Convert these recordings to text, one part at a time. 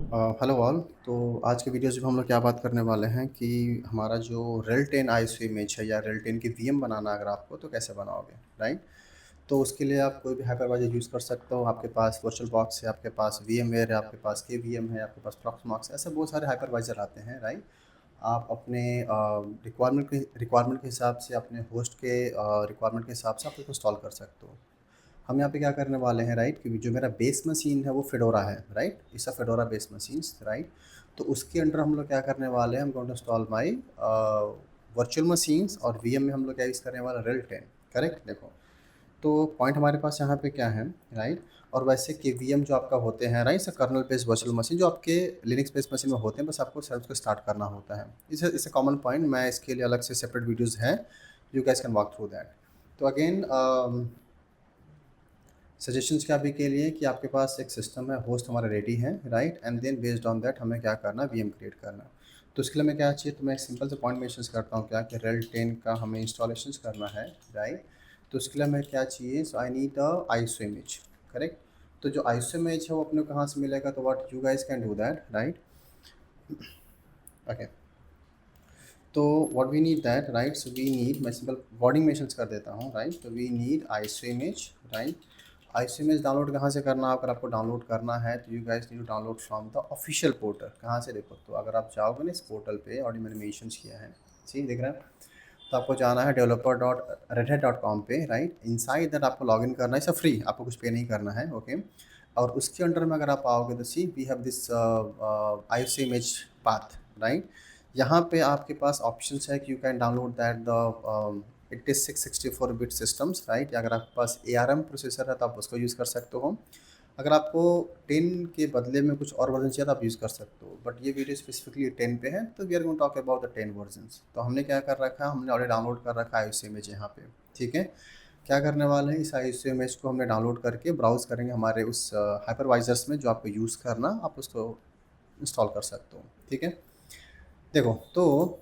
Hello all. तो आज के वीडियोज़ में हम लोग क्या बात करने वाले हैं कि हमारा जो रेल 10 आईएसओ इमेज है या रेल 10 की वीएम बनाना अगर आपको तो कैसे बनाओगे, राइट। तो उसके लिए आप कोई भी हाइपरवाइजर यूज़ कर सकते हो। आपके पास वर्चुअल बॉक्स है, आपके पास वीएमवेयर है, आपके पास केवीएम है, आपके पास प्रॉक्समॉक्स है, ऐसे बहुत सारे हाइपरवाइजर आते हैं, राइट। आप अपने रिक्वायरमेंट के हिसाब से, अपने होस्ट के रिक्वायरमेंट के हिसाब से आप इसको इंस्टॉल कर सकते हो। हम यहाँ पे क्या करने वाले हैं, राइट, क्योंकि जो मेरा बेस मशीन है वो फेडोरा है, right. It's a fedora base machines, right. तो उसके अंडर हम लोग क्या करने वाले हैं, हम going to install my virtual machines, और वीएम में हम लोग क्या यूज़ करने वाले, रेल 10। करेक्ट। देखो, तो पॉइंट हमारे पास यहाँ पे क्या है, राइट। और वैसे के वीएम जो आपका होते हैं, right, kernel based virtual machine जो आपके लिनक्स बेस्ड मशीन में होते हैं, बस आपको सर्च को स्टार्ट करना होता है। इसे कॉमन पॉइंट, मैं इसके लिए अलग से सेपरेट वीडियोज़ हैं, you guys can walk through that. तो अगेन सजेशंस क्या भी के लिए कि आपके पास एक सिस्टम है, होस्ट हमारा रेडी है, right, and then based on that हमें क्या करना, वीएम क्रिएट करना। तो इसके लिए मैं क्या चाहिए, तो मैं एक सिंपल से पॉइंट मेंशन करता हूँ क्या कि रेल 10 का हमें इंस्टॉलेशन करना है, राइट। तो उसके लिए हमें क्या चाहिए, so I need a ISO image. Correct. तो जो आईएसओ इमेज है वो अपने को कहाँ से मिलेगा, तो what you guys can do that, right. Okay. तो what we need that, right, so we need, मैं सिंपल वर्डिंग मेंशंस कर देता हूँ, राइट। तो we need ISO image, right. ISO image download कहाँ से करना है, अगर आपको डाउनलोड करना है तो you guys need to download from the official portal. कहाँ से, देखो, तो अगर आप जाओगे ना इस पोर्टल पे, और मैंने मेंशन किया है, सी दिख रहा है। तो आपको जाना है developer.redhat.com पे, राइट। इनसाइड दैट आपको लॉगिन करना है, सब फ्री, आपको कुछ पे नहीं करना है, ओके। और उसके अंडर में अगर आप आओगे तो see we have this ISO image path, right. यहाँ पे आपके पास ऑप्शंस है कि you can download that the 8664 bit systems, right. अगर आपके पास ARM प्रोसेसर है तो आप उसको यूज़ कर सकते हो। अगर आपको 10 के बदले में कुछ और वर्जन चाहिए तो आप यूज़ कर सकते हो, बट ये वीडियो स्पेसिफिकली 10 पे है, तो we are going to talk about the 10 versions. तो हमने क्या कर रखा है, हमने ऑलरेडी डाउनलोड कर रखा है आईएसओ इमेज यहाँ पे, ठीक है। क्या करने वाले हैं, इस आईएसओ इमेज को हमने डाउनलोड करके ब्राउज़ करेंगे हमारे उस हाइपरवाइजर्स में जो आपको यूज़ करना, आप उसको इंस्टॉल कर सकते हो, ठीक है। देखो, तो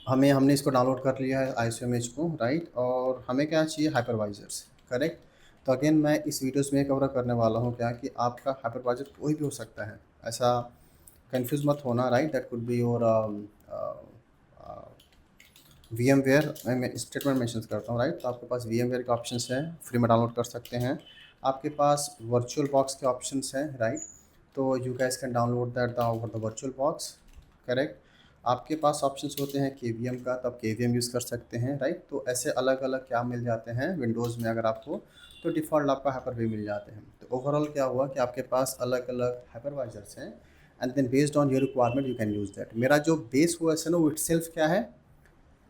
हमने इसको डाउनलोड कर लिया है आईएसओ इमेज को, राइट। और हमें क्या चाहिए, हाइपरवाइजर्स। करेक्ट। तो अगेन मैं इस वीडियोस में कवर करने वाला हूँ क्या कि आपका हाइपरवाइजर कोई भी हो सकता है, ऐसा कंफ्यूज मत होना, right. That could be your VMware. मैं स्टेटमेंट मेंशन करता हूँ, राइट। तो आपके पास वी एम वेयर के ऑप्शन हैं, फ्री में डाउनलोड कर सकते हैं। आपके पास वर्चुअल बॉक्स के ऑप्शन हैं, राइट। तो you guys can download that the over the virtual box. Correct. आपके पास ऑप्शंस होते हैं केवीएम का, तो आप केवीएम यूज़ कर सकते हैं, राइट। तो ऐसे अलग अलग क्या मिल जाते हैं विंडोज़ में अगर आपको, तो डिफ़ॉल्ट आपका हाइपर वी मिल जाते हैं। तो ओवरऑल क्या हुआ कि आपके पास अलग अलग हाइपरवाइजर्स हैं, and then based on your requirement you can use that. मेरा जो बेस ओएस है ना, वो इटसेल्फ क्या है,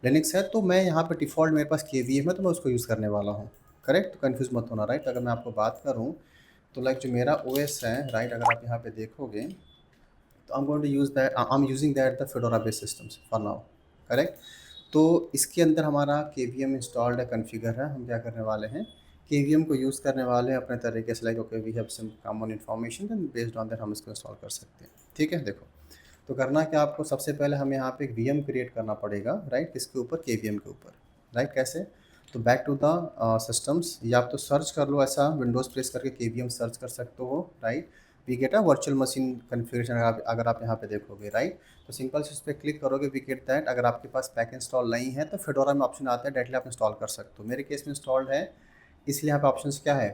लिनक्स है। तो मैं यहाँ पे डिफ़ॉल्ट मेरे पास केवीएम है, तो मैं उसको यूज़ करने वाला हूँ। करेक्ट। तो कन्फ्यूज़ मत होना, राइट। अगर मैं आपको बात करूँ तो लाइक जो मेरा ओएस है, राइट, अगर आप यहाँ पे देखोगे तो I am going to use that, I am using that the Fedora based systems for now. Correct. तो इसके अंदर हमारा केवीएम इंस्टॉल्ड है, कॉन्फ़िगर है। हम क्या करने वाले हैं, केवीएम को यूज़ करने वाले हैं अपने तरीके से, like okay we have some common information, then based on that हम इसको इंस्टॉल कर सकते हैं, ठीक है। देखो, तो करना क्या, आपको सबसे पहले हमें यहाँ पे एक वीएम क्रिएट करना पड़ेगा, राइट। किसके ऊपर, केवीएम के ऊपर, राइट। कैसे, तो बैक टू द सिस्टम्स, या आप तो सर्च कर लो, ऐसा विंडोज़ प्रेस करके केवीएम सर्च कर सकते हो, right. We get a virtual machine configuration, अगर आप यहाँ पे देखोगे, राइट। तो सिंपल से उस पर क्लिक करोगे, वी गेट दैट। अगर आपके पास पैक इंस्टॉल नहीं है तो फेडोरा में ऑप्शन आता है, डायरेक्टली आप इंस्टॉल कर सकते हो। मेरे केस में इंस्टॉल्ड है, इसलिए यहाँ पे ऑप्शन क्या है,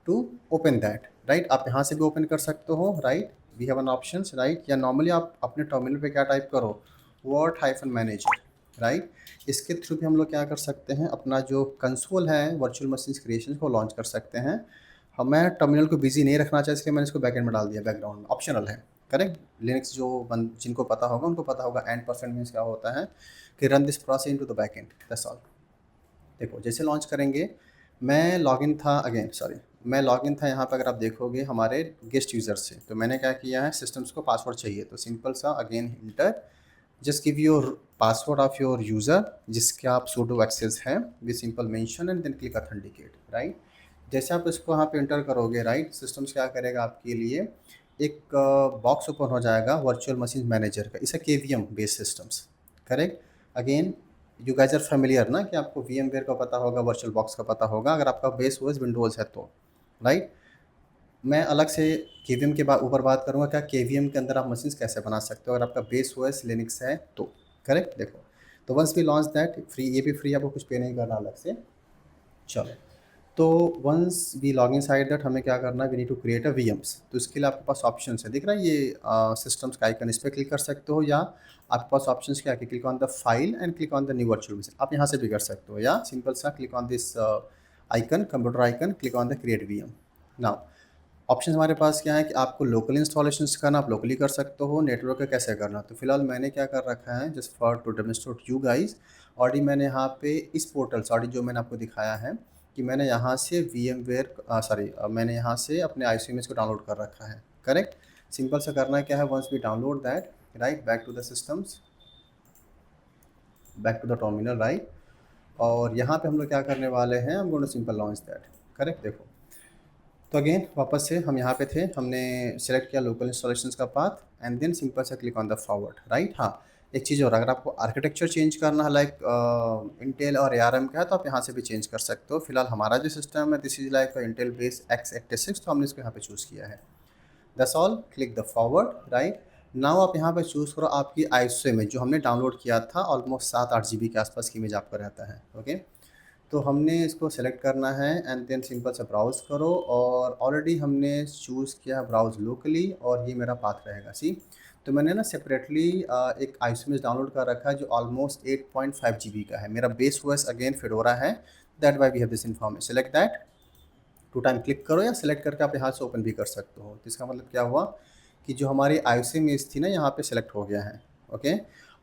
टू ओपन दैट, राइट। आप यहाँ से भी ओपन कर सकते हो, right. We have an options, right. या नॉर्मली आप अपने टर्मिनल पे क्या टाइप करो, वर्ड हाइफन मैनेजर, राइट। इसके थ्रू भी हम लोग क्या कर सकते हैं, अपना जो कंसोल है वर्चुअल मशीन क्रिएशन को लॉन्च कर सकते हैं। हमें टर्मिनल को बिजी नहीं रखना चाहिए, इसलिए मैंने इसको बैकएंड में डाल दिया, बैकग्राउंड में ऑप्शनल है। करेक्ट। लिनक्स जिनको पता होगा उनको पता होगा, एंड परसेंट मीन्स क्या होता है कि run this process into the backend, that's all. देखो, जैसे लॉन्च करेंगे, मैं लॉगिन था, अगेन सॉरी, मैं लॉगिन था यहाँ पे। अगर आप देखोगे हमारे गेस्ट यूज़र से, तो मैंने क्या किया है, सिस्टम्स को पासवर्ड चाहिए, तो सिंपल सा again enter, just give your password of your user जिसके आप सूडो एक्सेस है, with simple mention and then click authenticate, right. जैसे आप इसको यहाँ पे इंटर करोगे, राइट, सिस्टम्स क्या करेगा आपके लिए, एक बॉक्स ओपन हो जाएगा वर्चुअल मशीन मैनेजर का, इसे KVM based systems. Correct. Again you guys are familiar ना, कि आपको वीएमवेयर का पता होगा, वर्चुअल बॉक्स का पता होगा, अगर आपका बेस ओएस विंडोज़ है तो, राइट। मैं अलग से केवीएम के ऊपर बात करूँगा क्या केवीएम के अंदर आप मशीन्स कैसे बना सकते हो अगर आपका बेस ओएस लिनक्स है तो। करेक्ट, देखो तो once we launch that free, ये भी फ्री, आपको कुछ पे नहीं करना अलग से। चलो, तो once we log in side that हमें क्या करना है, we need to create a VMs. तो इसके लिए आपके पास ऑप्शन है, दिख रहा है ये सिस्टम्स का आइकन, इस पर क्लिक कर सकते हो, या आपके पास ऑप्शन क्या है कि click on the file and click on the new virtual machine, आप यहाँ से भी कर सकते हो, या सिंपल सा click on this icon, computer icon, click on the create VM. Now option हमारे पास क्या है कि आपको लोकल इंस्टॉलेशन करना, आप लोकली कर सकते हो, नेटवर्क का कैसे करना। तो फिलहाल मैंने क्या कर रखा है, just for to demonstrate you guys, already मैंने यहाँ पे इस पोर्टल से ऑलरेडी जो मैंने आपको दिखाया है कि मैंने यहाँ से VMware सॉरी मैंने यहाँ से अपने ICMS को डाउनलोड कर रखा है। करेक्ट, सिंपल सा करना क्या है, once we download that, right, back to the systems, back to the terminal, right, और यहाँ पे हम लोग क्या करने वाले हैं, हम going to simple launch that. Correct, देखो तो अगेन वापस से हम यहाँ पे थे, हमने सेलेक्ट किया लोकल इंस्टॉलेशंस का पाथ एंड देन सिंपल से click on the forward, right. हाँ, एक चीज़ और, अगर आपको आर्किटेक्चर चेंज करना है लाइक इंटेल और ARM का है तो आप यहाँ से भी चेंज कर सकते हो। फिलहाल हमारा जो सिस्टम है this is like Intel base x86, तो हमने इसको यहाँ पे चूज़ किया है। That's all, click the forward, right. Now आप यहाँ पे चूज़ करो आपकी ISO इमेज जो हमने डाउनलोड किया था, ऑलमोस्ट 7-8 GB के आसपास की इमेज आपका रहता है। ओके, तो हमने इसको सेलेक्ट करना है एंड देन सिंपल से ब्राउज़ करो, और ऑलरेडी हमने चूज़ किया ब्राउज़ लोकली, और ये मेरा पाथ रहेगा। सी, तो मैंने ना सेपरेटली एक आइसोमेज डाउनलोड कर रखा है जो ऑलमोस्ट 8.5 GB का है। मेरा बेस ओएस अगेन फेडोरा है, that why we have this information. Select that, two time click करो, या सेलेक्ट करके आप यहाँ से ओपन भी कर सकते हो। तो इसका मतलब क्या हुआ कि जो हमारी आईसी इमेज थी ना यहाँ पे सेलेक्ट हो गया है। ओके,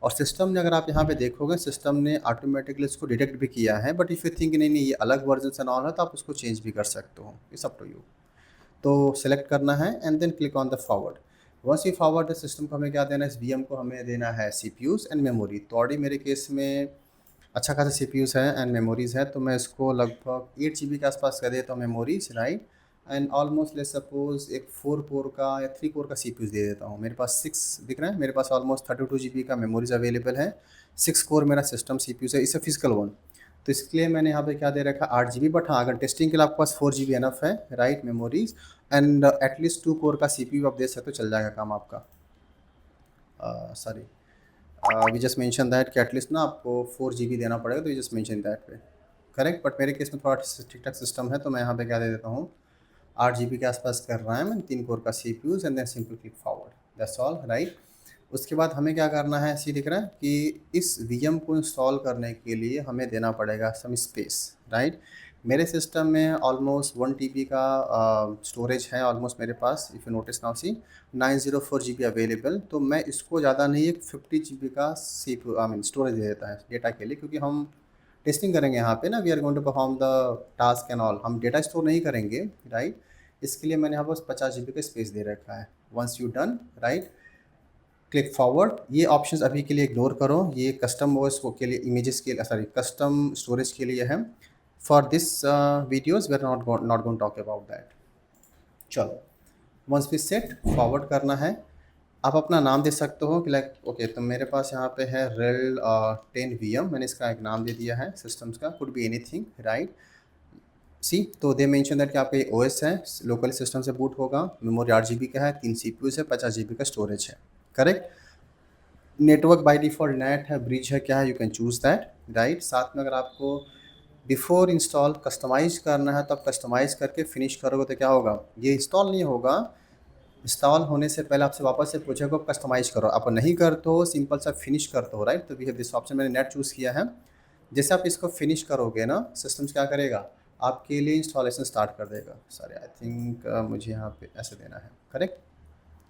और सिस्टम ने, अगर आप यहाँ पे देखोगे, सिस्टम ने ऑटोमेटिकली इसको डिटेक्ट भी किया है, बट इफ़ यू थिंक नहीं नहीं ये अलग वर्जन से ऑन है तो आप उसको चेंज भी कर सकते हो, इट्स अप टू यू। तो सेलेक्ट करना है and then click on the forward. Once you forward the system को हमें क्या देना है, इस वीएम को हमें देना है CPUs एंड मेमोरी। तो ऑलरेडी मेरे केस में अच्छा खासा CPUs है एंड मेमोरीज़ है, तो मैं इसको लगभग 8 GB के आसपास कर देता हूँ memories, right, and almost let's suppose एक 4 कोर का या 3 कोर का CPUs दे देता हूँ। मेरे पास 6 दिख रहा है, मेरे पास ऑलमोस्ट 32 GB का मेमोरीज अवेलेबल है, 6 कोर मेरा सिस्टम CPUs है, इसे फिजिकल वन। तो इसके लिए मैंने यहाँ पे क्या दे रखा है, 8 GB, बट हाँ अगर टेस्टिंग के लिए आपके पास 4 GB एनफ है, right, memories and at least 2 core का CPU आप दे सकते हो, चल जाएगा काम आपका। Sorry, we just mention that कि एटलीस्ट ना आपको 4 GB देना पड़ेगा, तो वी जस्ट मेंशन दैट पे। करेक्ट, बट मेरे केस में थोड़ा ठीक ठाक सिस्टम है, तो मैं यहाँ पे क्या दे देता हूँ, 8 GB के आसपास कर रहा है, मैं 3 कोर का CPUs and then simple click forward, that's all, right. उसके बाद हमें क्या करना है, ऐसे दिख रहा है कि इस VM को इंस्टॉल करने के लिए हमें देना पड़ेगा सम स्पेस, राइट। मेरे सिस्टम में ऑलमोस्ट 1 TB का स्टोरेज है ऑलमोस्ट मेरे पास, if you notice now see 904 GB available. तो मैं इसको ज़्यादा नहीं, एक 50 GB का CPU आई मीन स्टोरेज दे देता है डेटा के लिए, क्योंकि हम टेस्टिंग करेंगे यहाँ पे ना, we are going to perform the task and all, हम डेटा स्टोर नहीं करेंगे, राइट। इसके लिए मैंने यहाँ पर 50 GB का स्पेस दे रखा है। Once you done, right, click forward. ये ऑप्शंस अभी के लिए इग्नोर करो, ये कस्टम वॉइस के लिए, इमेजेस के, सॉरी कस्टम स्टोरेज के लिए है। For this videos we are not going talk about that. चलो, वंस भी सेट फॉरवर्ड करना है, आप अपना नाम दे सकते हो कि लाइक ओके, तो मेरे पास यहाँ पे है रेल 10 VM, मैंने इसका एक नाम दे दिया है सिस्टम्स का, कुड बी एनीथिंग, राइट। सी, तो दे मेंशन दैट कि आपका ये OS है, लोकल सिस्टम से बूट होगा, मेमोरी 8 GB का है, 3 CPUs है, 50 GB का स्टोरेज है। Correct, network by default net है, ब्रिज है, क्या है, you can choose that, right. साथ में अगर आपको बिफोर इंस्टॉल कस्टमाइज़ करना है तो आप कस्टमाइज़ करके फिनिश करोगे तो क्या होगा, ये इंस्टॉल नहीं होगा, इंस्टॉल होने से पहले आपसे वापस से पूछेगा कस्टमाइज़ करो, आप नहीं करते हो, सिंपल सा फिनिश करते हो, राइट। तो वी हैव दिस ऑप्शन, मैंने नेट चूज़ किया है। जैसे आप इसको फिनिश करोगे ना, सिस्टम्स क्या करेगा, आपके लिए इंस्टॉलेशन स्टार्ट कर देगा। सॉरी, आई थिंक मुझे यहाँ पे ऐसे देना है, correct,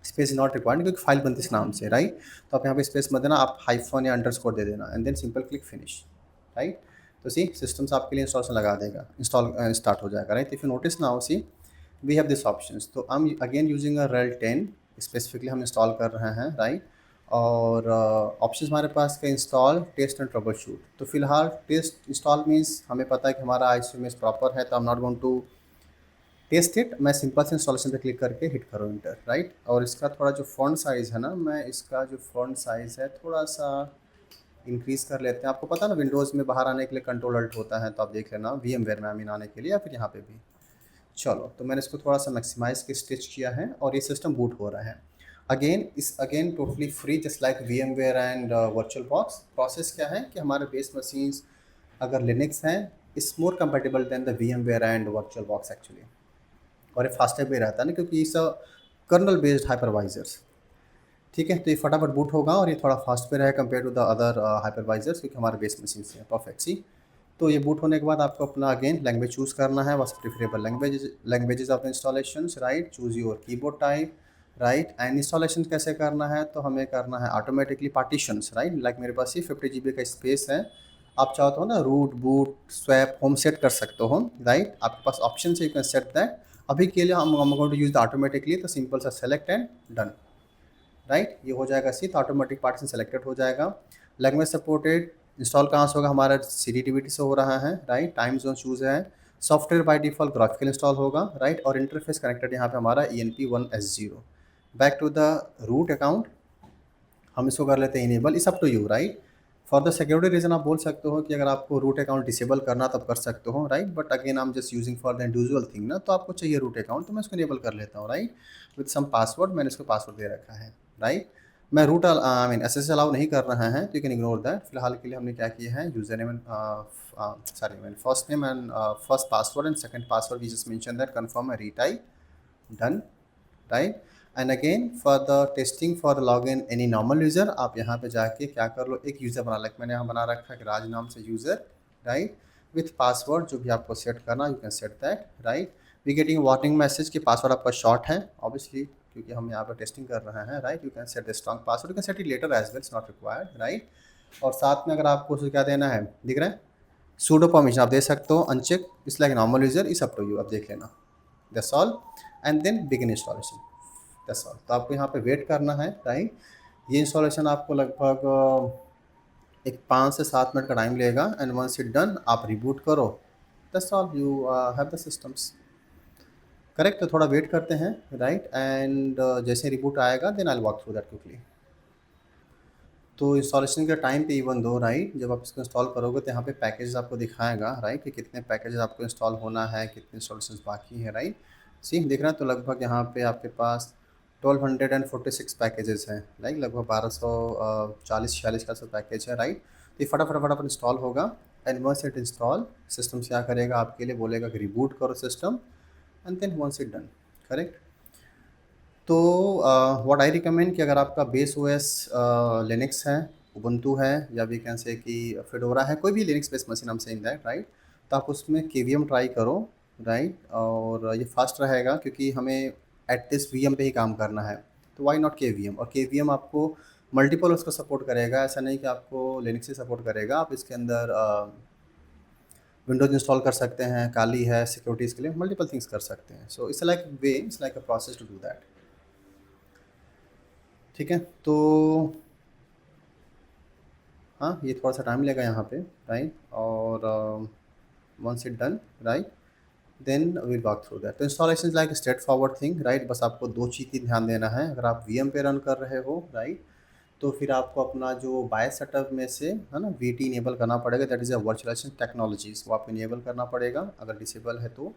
space is not required क्योंकि फाइल बनती है इस नाम से, राइट। तो आप यहाँ पे स्पेस मत देना, आप हाइफन या अंडरस्कोर दे देना and then simple click finish, right. तो सी, सिस्टम्स आपके लिए इंस्टॉलेशन लगा देगा, इंस्टॉल स्टार्ट हो जाएगा, right. If you notice now see we have this options, तो हम अगेन यूजिंग अ रेल 10 स्पेसिफिकली हम इंस्टॉल कर रहे हैं, राइट। और ऑप्शंस हमारे पास का install, test and troubleshoot. तो फिलहाल टेस्ट इंस्टॉल मीन्स हमें पता है कि हमारा ICMS प्रॉपर है, तो I am not going to test it, मैं सिंपल से इंस्टॉलेशन पे क्लिक करके हिट करूँ इंटर, राइट। और इसका थोड़ा जो फ़ॉन्ट साइज़ है ना, मैं इसका जो फ़ॉन्ट साइज़ है थोड़ा सा इंक्रीज़ कर लेते हैं। आपको पता है ना विंडोज़ में बाहर आने के लिए कंट्रोल अल्ट होता है, तो आप देख लेना VMware में आई मीन आने के लिए, या फिर यहाँ पे भी। चलो, तो मैंने इसको थोड़ा सा मैक्सिमाइज़ के स्टिच किया है और ये सिस्टम बूट हो रहा है। Again totally free just like VMware and virtual box. Process क्या है कि हमारे बेस मशीन्स अगर लिनक्स हैं, it's more compatible than the VMware and virtual box actually. और ये फास्टर भी रहता है ना, क्योंकि इस कर्नल बेस्ड हाइपरवाइजर्स। ठीक है, तो ये फटाफट बूट होगा और ये थोड़ा फास्ट पे रहेगा compare to the other hypervisors, क्योंकि हमारे बेस मशीन से है परफेक्ट सी। तो ये बूट होने के बाद आपको अपना अगेन लैंग्वेज चूज़ करना है, बस preferable languages of installation, right. Choose your keyboard type, right. And installation कैसे करना है, तो हमें करना है ऑटोमेटिकली पार्टीशंस, राइट। लाइक मेरे पास ये 50 GB का स्पेस है। आप चाहो तो ना root boot swap home set कर सकते हो, राइट। आपके पास ऑप्शन है, यू कैन सेट दैट। अभी के लिए हम going to use the automatically, तो सिंपल सा सेलेक्ट एंड डन, राइट। ये हो जाएगा सी, तो ऑटोमेटिक पार्टीशन सेलेक्टेड हो जाएगा। लैंग्वेज सपोर्टेड इंस्टॉल कहाँ से होगा, हमारा C D T V T से हो रहा है, राइट। टाइम जोन चूज़ है। Software by default graphical install होगा, राइट। और इंटरफेस कनेक्टेड यहाँ पे हमारा ENP1S0। Back to the root account, हम इसको कर लेते हैं enable. Is up to you, right. For the security reason आप बोल सकते हो कि अगर आपको रूट अकाउंट डिसेबल करना तब कर सकते हो, right. But again I am just using for the individual thing ना, तो आपको चाहिए रूट अकाउंट, तो मैं इसको इनेबल कर लेता हूँ, राइट। विद सम पासवर्ड, मैंने इसको पासवर्ड दे रखा है, राइट। मैं root I mean as allow नहीं कर रहा है, तो यू कैन इग्नोर दैट। फिलहाल के लिए हमने क्या किया है, user name and sorry man first name and first password and second password we just mention that, confirm and retype, done, right. And again for the testing for login any normal user, आप यहाँ पे जाके क्या कर लो, एक user बना, like मैंने यहाँ बना रखा है राज नाम से यूज़र, राइट। विथ पासवर्ड जो भी आपको सेट करना, you can set that, right. We getting warning message कि पासवर्ड आपका शॉर्ट है, ऑब्वियसली क्योंकि हम यहाँ पर टेस्टिंग कर रहे हैं, right. You can set the strong password, you can set it later as well, it's not required, right. और साथ में अगर आपको उसे क्या देना है, दिख रहा है, सूडो परमिशन आप दे सकते हो, uncheck, it's like normal user, is up to you, आप देख लेना, that's all. And then begin installation, that's all. तो आपको यहाँ पे वेट करना है, राइट। ये इंस्टॉलेशन आपको लगभग एक 5 से 7 मिनट का टाइम लेगा। एंड वंस इट डन, आप रिबूट करो, that's all, you have the systems, correct. तो थोड़ा वेट करते हैं, राइट। एंड जैसे रिबूट आएगा then I will walk through that quickly. तो इंस्टॉलेशन के टाइम पे इवन दो, राइट, जब आप इसको इंस्टॉल करोगे तो यहाँ पे पैकेज आपको दिखाएगा, राइट, कि कितने पैकेजेस आपको इंस्टॉल होना है, कितने इंस्टॉलेशन बाकी है, राइट। सी दिख रहा है, तो लगभग यहाँ पे आपके पास 1246 पैकेजेस हैं, राइट। लगभग 1240-46 का सब पैकेज है, राइट। तो ये फटाफट फटाफट इंस्टॉल होगा। And once it install, system क्या करेगा, आपके लिए बोलेगा कि रिबूट करो system, and then once it done, correct. तो व्हाट आई रिकमेंड कि अगर आपका बेस ओएस लिनक्स है, उबुंटू है, या वी कैन से कि फेडोरा है, कोई भी लिनक्स बेस्ड मशीन हम सेइंग दैट, राइट। तो आप उसमें केवीएम ट्राई करो, राइट। और ये फास्ट रहेगा क्योंकि हमें एटलीस्ट वीएम पे ही काम करना है, तो वाई नॉट केवीएम। और केवीएम आपको मल्टीपल उसको सपोर्ट करेगा, ऐसा नहीं कि आपको लिनक्स ही सपोर्ट करेगा, आप इसके अंदर विंडोज इंस्टॉल कर सकते हैं, काली है सिक्योरिटीज़ के लिए, मल्टीपल थिंग्स कर सकते हैं। So it's like way, it's like a process to do that, ठीक है। तो हाँ, ये थोड़ा सा टाइम लेगा यहाँ पे, राइट। और once it done, right, then will walk through that. तो installation is like straightforward thing, right. बस आपको दो चीज़ की ध्यान देना है, अगर आप वीएम पे रन कर रहे हो, राइट, तो फिर आपको अपना जो बायस सेटअप में से है ना वीटी इनेबल करना पड़ेगा, that is a virtualization technologies, वो आपको इनेबल करना पड़ेगा अगर डिसेबल है तो।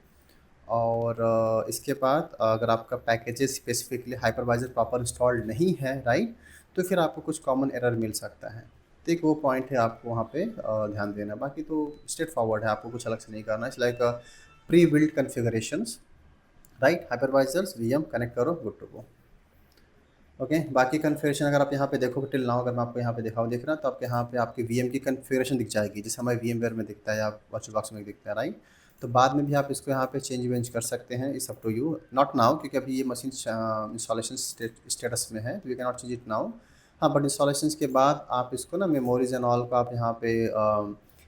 और इसके बाद अगर आपका packages specifically hypervisor proper installed नहीं है, राइट, तो फिर आपको कुछ कॉमन एरर मिल सकता है। तो एक वो पॉइंट है आपको वहाँ पे ध्यान देना, बाकी तो स्ट्रेट फॉरवर्ड है, आपको कुछ अलग से नहीं करना है। It's like pre build configurations, right. Hypervisors VM connect करो, गुड टू गो, ओके। बाकी कन्फिगरेशन अगर आप यहाँ पे देखोगे टिल नाउ, अगर मैं आपको यहाँ पे दिखाऊँ, दिख रहा है, तो आपके यहाँ पे आपकी वीएम की कन्फिगरेशन दिख जाएगी, जैसे हमारे वीएमवेयर में दिखता है या वर्चुअल बॉक्स में दिखता है, राइट। तो बाद में भी आप इसको यहाँ पे चेंज वेंज कर सकते हैं, is up to you, not now, क्योंकि अभी ये मशीन इंस्टॉलेशन स्टेटस में है, तो you can not change it now. हाँ, बट इंस्टॉलेशन के बाद आप इसको ना मेमोरीज एंड ऑल को आप यहाँ पे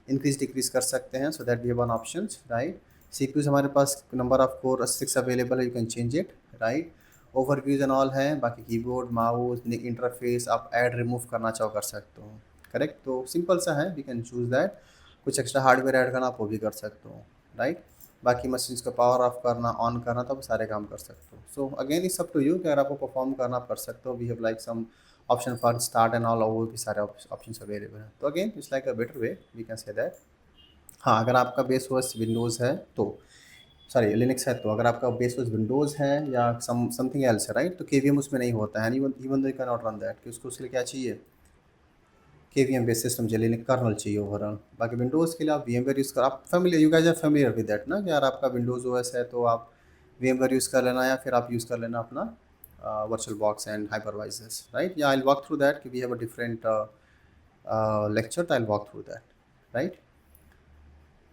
इंक्रीज डिक्रीज कर सकते हैं, so that we have one option, right. CPUs हमारे पास नंबर ऑफ कोर 6 अवेलेबल है, you can change it, right. Overviews and all है, बाकी कीबोर्ड माउस इंटरफेस आप ऐड रिमूव करना चाहो कर सकते हो, करेक्ट। तो सिंपल सा है, वी कैन चूज़ दैट। कुछ एक्स्ट्रा हार्डवेयर ऐड करना आप वो भी कर सकते हो, राइट। बाकी मशीन्स का पावर ऑफ करना ऑन करना तो आप सारे काम कर सकते हो। So again it's up to you कि अगर आपको परफॉर्म करना आप कर सकते हो, we have like some option for start and all, वो भी सारे ऑप्शन अवेलेबल हैं। तो again it's like a better way, we can say that. हाँ, अगर आपका बेस ओएस विंडोज़ है तो सॉरी लिनक्स है, तो अगर आपका बेस बस विंडोज़ है या समथिंग एल्स है, राइट, तो केवीएम उसमें नहीं होता है, even even though you can not run that, कि उसको उसके लिए क्या चाहिए, केवीएम बेस सिस्टम चाहिए, लिनक्स कर्नल चाहिए ओवरऑल। बाकी विंडोज़ के लिए आप वीएमवेयर यूज़ कर, आप familiar, you guys are familiar with that ना, कि यार आपका विंडोज़ ओएस है तो आप वीएमवेयर यूज़ कर लेना, या फिर आप यूज़ कर लेना अपना virtual box and hypervisors, right. या I will walk through that, कि we have a different lecture, तो I will walk through that, right.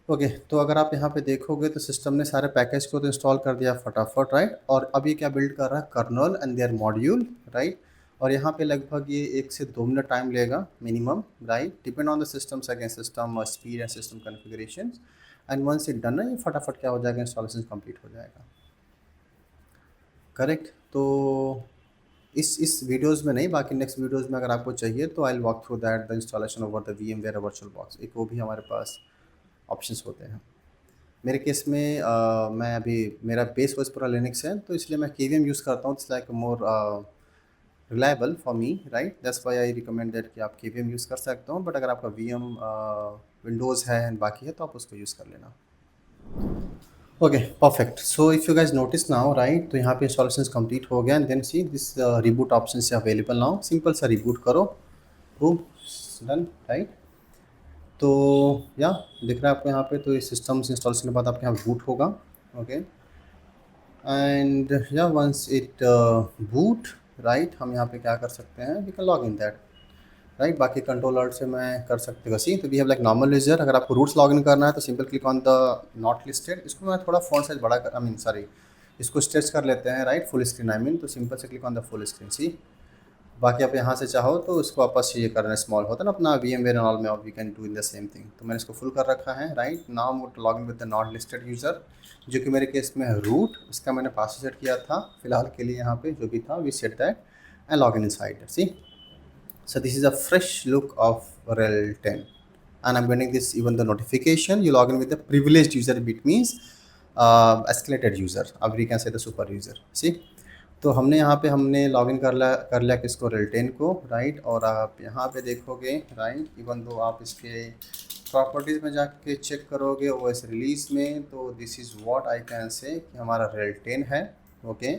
Okay, तो अगर आप यहाँ पे देखोगे तो सिस्टम ने सारे पैकेज को तो इंस्टॉल कर दिया फटाफट, राइट। और अब ये क्या बिल्ड कर रहा है, kernel and their module, right. और यहाँ पे लगभग ये 1 से 2 मिनट टाइम लेगा minimum, right, depend on the systems, again system speed and system configuration. And once it done ना, ये फटाफट क्या हो जाएगा, इंस्टॉलेशन कंप्लीट हो जाएगा, करेक्ट। तो इस वीडियोज़ में नहीं, बाकी नेक्स्ट वीडियोज़ में अगर आपको चाहिए तो I will walk through that the installation over the VMware virtual box, एक वो भी हमारे पास ऑप्शंस होते हैं। मेरे केस में मैं अभी मेरा बेस बस पूरा लिनक्स है, तो इसलिए मैं केवीएम यूज़ करता हूँ, it's like more reliable for me, right. That's why I recommend that कि आप केवीएम यूज़ कर सकते हो, बट अगर आपका वीएम विंडोज़ है एंड बाकी है तो आप उसको यूज़ कर लेना। Okay, perfect. So if you guys notice now, right, तो यहाँ पे इंस्टॉलेशन कंप्लीट हो गया, and then see this reboot option से अवेलेबल नाउ, सिंपल सा रिबूट करो, बूम, डन, राइट। तो या दिख रहा है आपको यहाँ पे, तो इस सिस्टम्स इंस्टॉलेशन के बाद आपके यहाँ बूट होगा, ओके। एंड या वंस इट बूट, राइट, हम यहाँ पे क्या कर सकते हैं, we can log in that, right. बाकी कंट्रोल से मैं कर सकते हो सी, तो we have like normal user, अगर आपको रूट्स लॉग इन करना है तो simple click on the not listed, इसको मैं थोड़ा फ़ॉन्ट साइज बड़ा कर, आई मीन सॉरी, इसको स्ट्रेच कर लेते हैं, right, full screen I mean, तो सिंपल से click on the full screen, see. बाकी आप यहाँ से चाहो तो इसको वापस ये करना, स्मॉल होता है ना अपना VMware एंड ऑल में, we can do in the same thing, तो मैंने इसको फुल कर रखा है, right. Now I want to log in with the not listed user, जो कि मेरे केस में है रूट, इसका मैंने पासवर्ड सेट किया था फिलहाल के लिए, यहाँ पे जो भी था we set that and log in inside, see. So this is a fresh look of RHEL 10, and I'm getting this even the notification. You log in with the privileged user, it means escalated user. अब we can say the super user. See, तो हमने यहाँ पे हमने login कर लिया किसको, RHEL 10 को, राइट। और आप यहाँ पे देखोगे, राइट, इवन दो आप इसके प्रॉपर्टीज़ में जाके चेक करोगे OS रिलीज़ में, तो this is what I can say कि हमारा RHEL 10 है, ओके।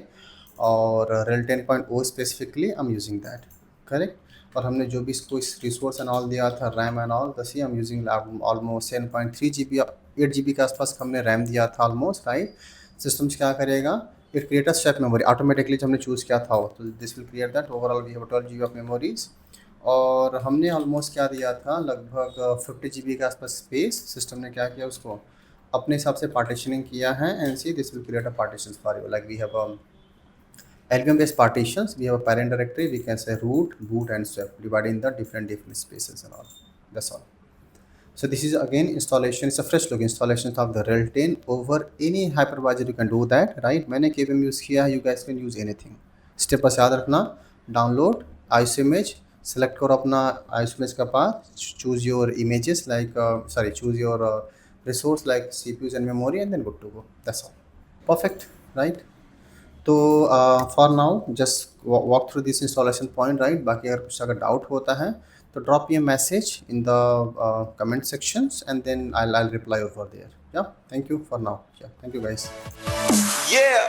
और RHEL 10.0 specifically I am using that, correct. और हमने जो भी इसको इस रिसोर्स एंड ऑल दिया था, रैम एंड ऑल, दस ही हम यूजिंग ऑलमोस्ट 7.3 GB, 8 GB के आसपास हमने रैम दिया था ऑलमोस्ट, राइट। सिस्टम्स क्या करेगा, it create a step memory automatically, जो हमने चूज़ किया था, तो this will create that, overall we have 12 GB of memories. और हमने ऑलमोस्ट क्या दिया था, लगभग 50 GB के आसपास स्पेस, सिस्टम ने क्या किया, उसको अपने हिसाब से पार्टीशनिंग किया है, and see this will create a partition for you, like we have LVM based partitions, we have a parent directory, we can say root, boot and swap, dividing the different spaces and all, that's all. So this is again installation, it's a fresh look installation of the RHEL 10 over any hypervisor, you can do that, right। मैंने KVM use किया है, you guys can use anything, step बस याद रखना, download ISOimage, select करो अपना ISOimage का path, choose your images like sorry choose your resource like CPUs and memory, and then good to go, that's all, perfect, right। तो for now just walk through this installation point, right. बाकी अगर कुछ अगर doubt होता है तो drop ये message in the comment sections, and then I'll reply over there, yeah। Thank you for now, yeah, thank you guys, yeah।